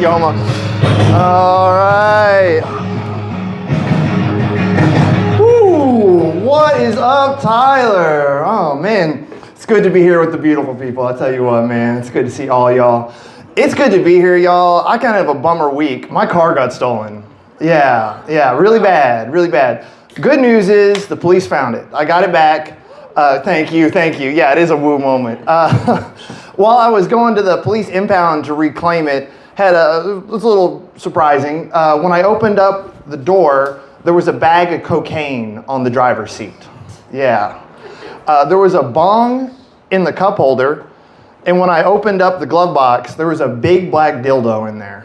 Yoma. All right. Woo! What is up, Tyler? Oh, man. It's good to be here with the beautiful people. I tell you what, man. It's good to see all y'all. It's good to be here, y'all. I kind of have a bummer week. My car got stolen. Yeah, really bad, really bad. Good news is the police found it. I got it back. Thank you. Yeah, it is a woo moment. While I was going to the police impound to reclaim it, it was a little surprising. When I opened up the door, there was a bag of cocaine on the driver's seat. Yeah. There was a bong in the cup holder, and when I opened up the glove box, there was a big black dildo in there.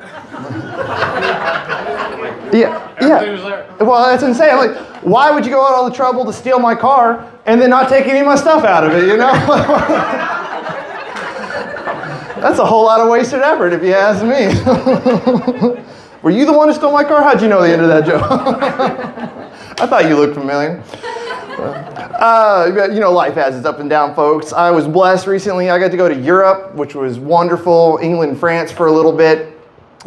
Yeah. Well, that's insane. I'm like, why would you go out all the trouble to steal my car and then not take any of my stuff out of it, you know? That's a whole lot of wasted effort, if you ask me. Were you the one who stole my car? How'd you know the end of that joke? I thought you looked familiar. Life has its up and down, folks. I was blessed recently. I got to go to Europe, which was wonderful. England, France for a little bit.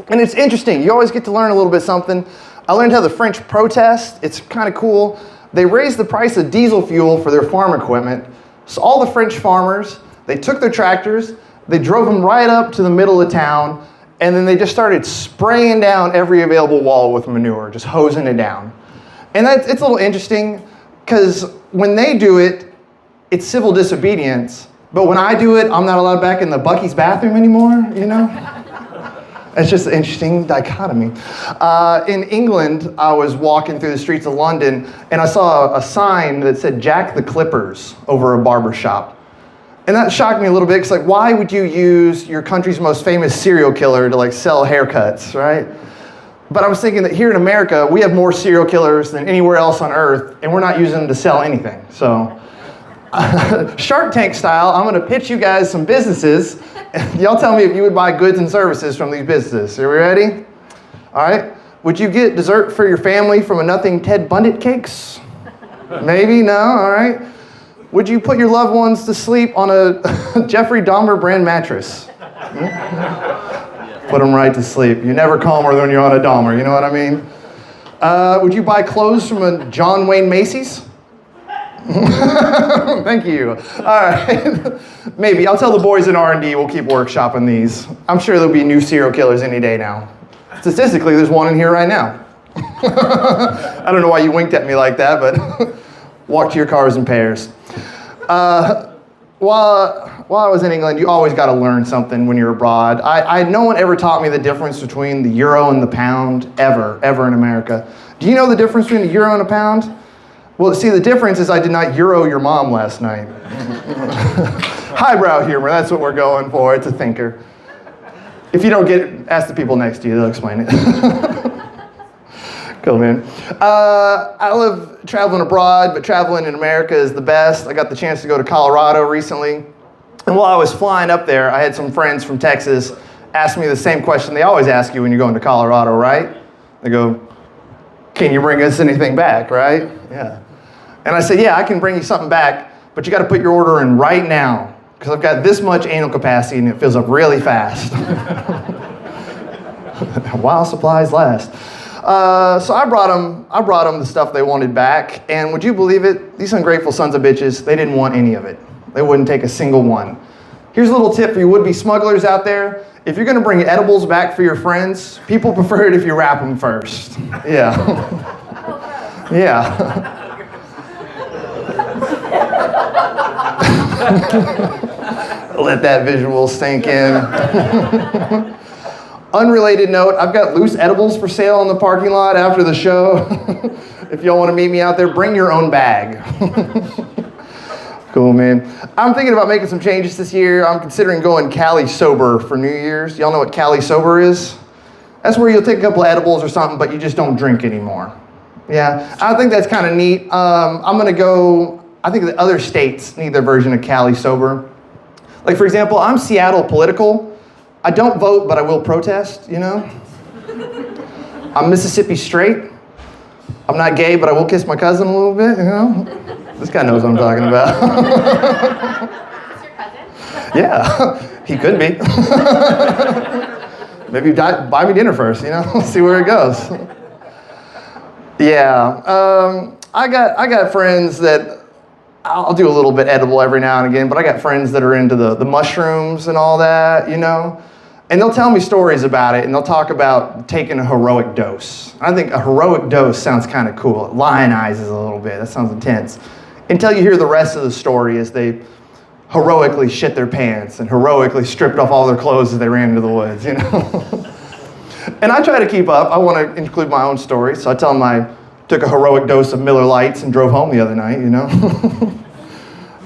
And it's interesting. You always get to learn a little bit something. I learned how the French protest. It's kind of cool. They raised the price of diesel fuel for their farm equipment. So all the French farmers, they took their tractors, they drove them right up to the middle of town, and then they just started spraying down every available wall with manure, just hosing it down. And it's a little interesting, because when they do it, it's civil disobedience. But when I do it, I'm not allowed back in the Buc-ee's bathroom anymore, you know? It's just an interesting dichotomy. In England, I was walking through the streets of London, and I saw a sign that said Jack the Clippers over a barber shop. And that shocked me a little bit, because why would you use your country's most famous serial killer to sell haircuts, right? But I was thinking that here in America, we have more serial killers than anywhere else on earth, and we're not using them to sell anything. So, Shark Tank style, I'm going to pitch you guys some businesses. Y'all tell me if you would buy goods and services from these businesses. Are we ready? All right. Would you get dessert for your family from a Nothing Ted Bundy cakes? Maybe? No? All right. Would you put your loved ones to sleep on a Jeffrey Dahmer brand mattress? Put them right to sleep. You're never calmer than when you're on a Dahmer, you know what I mean? Would you buy clothes from a John Wayne Macy's? Thank you. All right. Maybe. I'll tell the boys in R&D we'll keep workshopping these. I'm sure there'll be new serial killers any day now. Statistically, there's one in here right now. I don't know why you winked at me like that, but walk to your cars in pairs. While I was in England, you always got to learn something when you're abroad. No one ever taught me the difference between the euro and the pound, ever in America. Do you know the difference between a euro and a pound? Well, see, the difference is I did not euro your mom last night. Highbrow humor, that's what we're going for. It's a thinker. If you don't get it, ask the people next to you, they'll explain it. Cool, man. I love traveling abroad, but traveling in America is the best. I got the chance to go to Colorado recently. And while I was flying up there, I had some friends from Texas ask me the same question they always ask you when you're going to Colorado, right? They go, can you bring us anything back, right? Yeah. And I said, yeah, I can bring you something back, but you got to put your order in right now, because I've got this much anal capacity and it fills up really fast. While supplies last. So I brought them the stuff they wanted back, and would you believe it? These ungrateful sons of bitches, they didn't want any of it. They wouldn't take a single one. Here's a little tip for you would-be smugglers out there. If you're going to bring edibles back for your friends, people prefer it if you wrap them first. Yeah. Yeah. Let that visual sink in. Unrelated note, I've got loose edibles for sale in the parking lot after the show. If y'all want to meet me out there, bring your own bag. Cool, man. I'm thinking about making some changes this year. I'm considering going Cali sober for New Year's. Y'all know what Cali sober is? That's where you'll take a couple of edibles or something, but you just don't drink anymore. Yeah, I think that's kind of neat. I'm going to go, I think the other states need their version of Cali sober. Like, for example, I'm Seattle political. I don't vote, but I will protest, you know? I'm Mississippi straight. I'm not gay, but I will kiss my cousin a little bit, you know? This guy knows what I'm talking about. Is this your cousin? Yeah, he could be. Maybe buy me dinner first, see where it goes. Yeah, I got friends that I'll do a little bit edible every now and again, but I got friends that are into the mushrooms and all that, and they'll tell me stories about it, and they'll talk about taking a heroic dose. I think a heroic dose sounds kind of cool. It lionizes a little bit. That sounds intense. Until you hear the rest of the story as they heroically shit their pants and heroically stripped off all their clothes as they ran into the woods, And I try to keep up. I want to include my own story, so I tell them I took a heroic dose of Miller Lights and drove home the other night,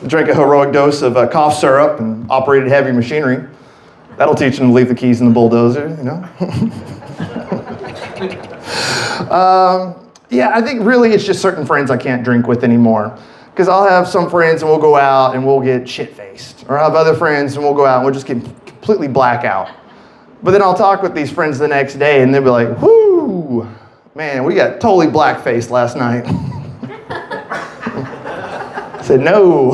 Drank a heroic dose of cough syrup and operated heavy machinery. That'll teach them to leave the keys in the bulldozer, Yeah, I think really it's just certain friends I can't drink with anymore. Because I'll have some friends and we'll go out and we'll get shit-faced. Or I'll have other friends and we'll go out and we'll just get completely blackout. But then I'll talk with these friends the next day and they'll be like, whoo, man, we got totally black-faced last night. I said, no,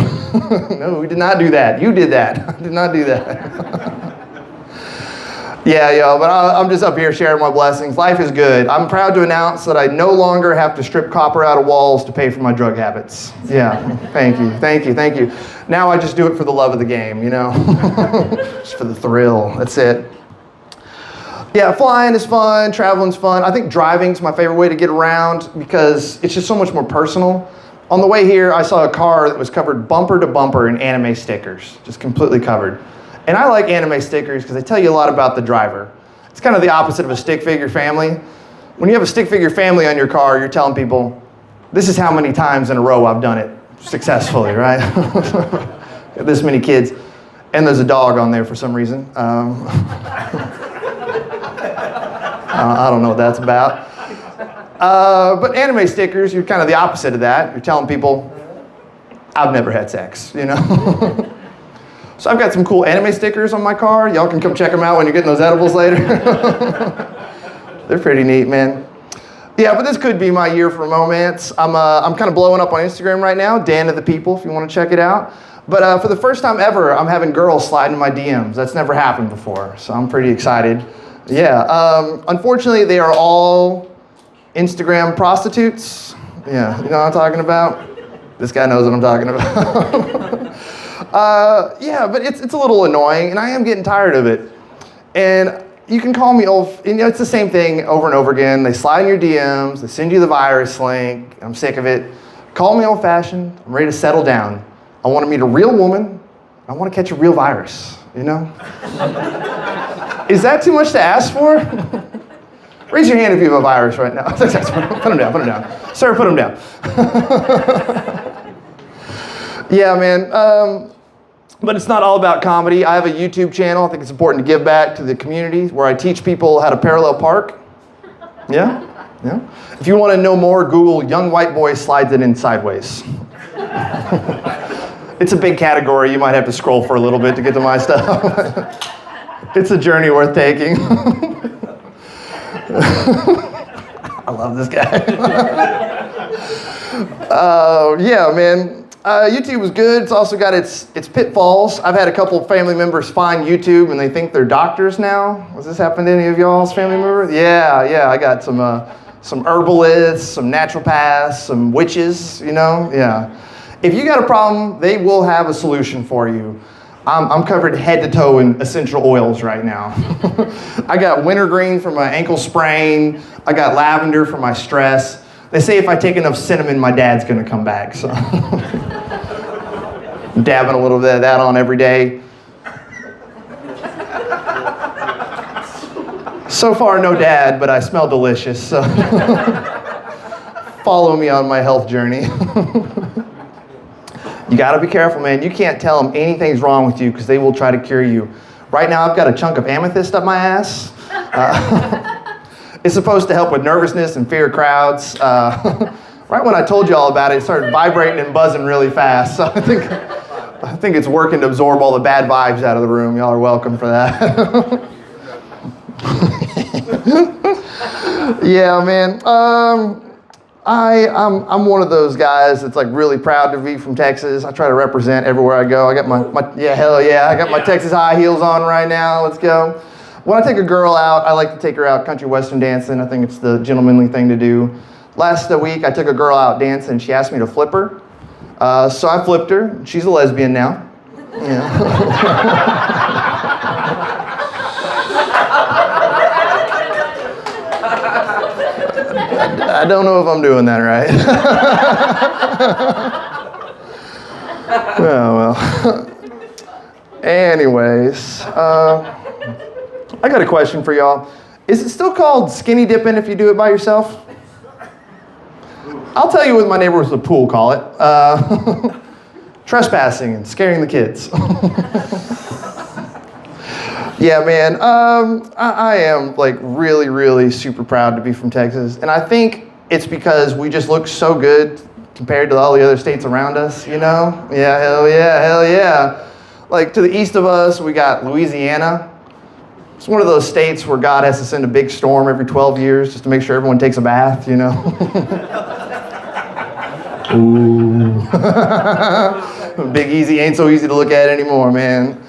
no, we did not do that. You did that. I did not do that. Yeah, but I'm just up here sharing my blessings. Life is good. I'm proud to announce that I no longer have to strip copper out of walls to pay for my drug habits. Yeah, thank you. Now I just do it for the love of the game, just for the thrill. That's it. Yeah, flying is fun, traveling's fun. I think driving's my favorite way to get around because it's just so much more personal. On the way here, I saw a car that was covered bumper to bumper in anime stickers, just completely covered. And I like anime stickers because they tell you a lot about the driver. It's kind of the opposite of a stick figure family. When you have a stick figure family on your car, you're telling people, this is how many times in a row I've done it successfully, right? Got this many kids. And there's a dog on there for some reason. I don't know what that's about. But anime stickers, you're kind of the opposite of that. You're telling people, I've never had sex, So I've got some cool anime stickers on my car. Y'all can come check them out when you're getting those edibles later. They're pretty neat, man. Yeah, but this could be my year for romance. I'm kind of blowing up on Instagram right now, Dan of the People, if you want to check it out. But for the first time ever, I'm having girls slide in my DMs. That's never happened before, so I'm pretty excited. Yeah, unfortunately, they are all Instagram prostitutes. Yeah, you know what I'm talking about? This guy knows what I'm talking about. Yeah, but it's a little annoying, and I am getting tired of it. And you can call me old, it's the same thing over and over again. They slide in your DMs, they send you the virus link. I'm sick of it. Call me old-fashioned. I'm ready to settle down. I want to meet a real woman. I want to catch a real virus, Is that too much to ask for? Raise your hand if you have a virus right now. Put him down. Sir, put him down. Yeah, man. But it's not all about comedy. I have a YouTube channel. I think it's important to give back to the community where I teach people how to parallel park. Yeah. If you want to know more, Google young white boy slides it in sideways. It's a big category. You might have to scroll for a little bit to get to my stuff. It's a journey worth taking. I love this guy. Yeah, man. YouTube is good. It's also got its pitfalls. I've had a couple of family members find YouTube and they think they're doctors now. Has this happened to any of y'all's family members? Yeah. I got some herbalists, some naturopaths, some witches, Yeah. If you got a problem, they will have a solution for you. I'm covered head to toe in essential oils right now. I got wintergreen for my ankle sprain. I got lavender for my stress. They say if I take enough cinnamon, my dad's gonna come back, so. Dabbing a little bit of that on every day. So far, no dad, but I smell delicious, so. Follow me on my health journey. You gotta be careful, man. You can't tell them anything's wrong with you because they will try to cure you. Right now, I've got a chunk of amethyst up my ass. It's supposed to help with nervousness and fear of crowds. Right when I told you all about it, it started vibrating and buzzing really fast. So I think it's working to absorb all the bad vibes out of the room. Y'all are welcome for that. Yeah, man. I'm one of those guys that's like really proud to be from Texas. I try to represent everywhere I go. I got my I got my Texas high heels on right now. Let's go. when I take a girl out, I like to take her out country western dancing. I think it's the gentlemanly thing to do. Last week, I took a girl out dancing. She asked me to flip her. So I flipped her. She's a lesbian now. Yeah. I don't know if I'm doing that right. Oh, well. Anyways, I got a question for y'all. Is it still called skinny dipping if you do it by yourself? I'll tell you what my neighbors at the pool call it. Trespassing and scaring the kids. Yeah, man, I am like really, really super proud to be from Texas. And I think it's because we just look so good compared to all the other states around us, you know? Yeah, hell yeah, hell yeah. Like to the east of us, we got Louisiana. It's one of those states where God has to send a big storm every 12 years just to make sure everyone takes a bath, you know? Ooh. Big Easy ain't so easy to look at anymore, man.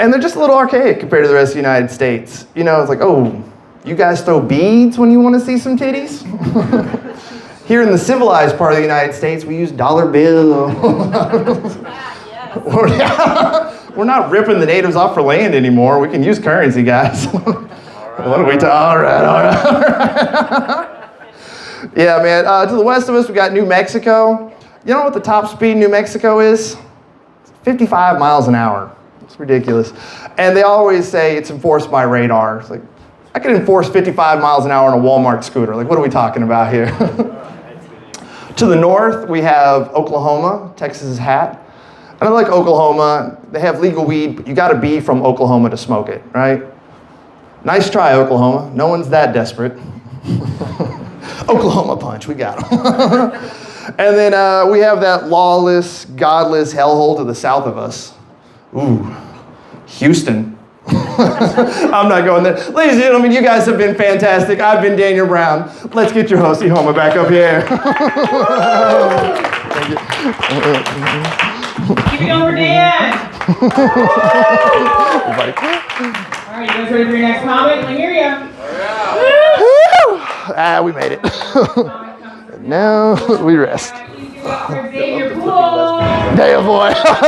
And they're just a little archaic compared to the rest of the United States. You know, it's like, oh, you guys throw beads when you want to see some titties? Here in the civilized part of the United States, we use dollar bills. We're not ripping the natives off for land anymore. We can use currency, guys. What are we talking? All right. Yeah, man. To the west of us, we got New Mexico. You know what the top speed in New Mexico is? 55 miles an hour. It's ridiculous. And they always say it's enforced by radar. It's like, I can enforce 55 miles an hour on a Walmart scooter. Like, what are we talking about here? To the north, we have Oklahoma, Texas's hat. And I like Oklahoma. They have legal weed, but you got to be from Oklahoma to smoke it, right? Nice try, Oklahoma. No one's that desperate. Oklahoma punch, we got them. And then we have that lawless, godless hellhole to the south of us. Ooh, Houston. I'm not going there. Ladies and gentlemen, you guys have been fantastic. I've been Daniel Brown. Let's get your hosty Homer back up here. Thank you. Keep it going for Dan. All right, you guys ready for your next comment? Let me hear you. We made it. Now we rest. Dave, boy.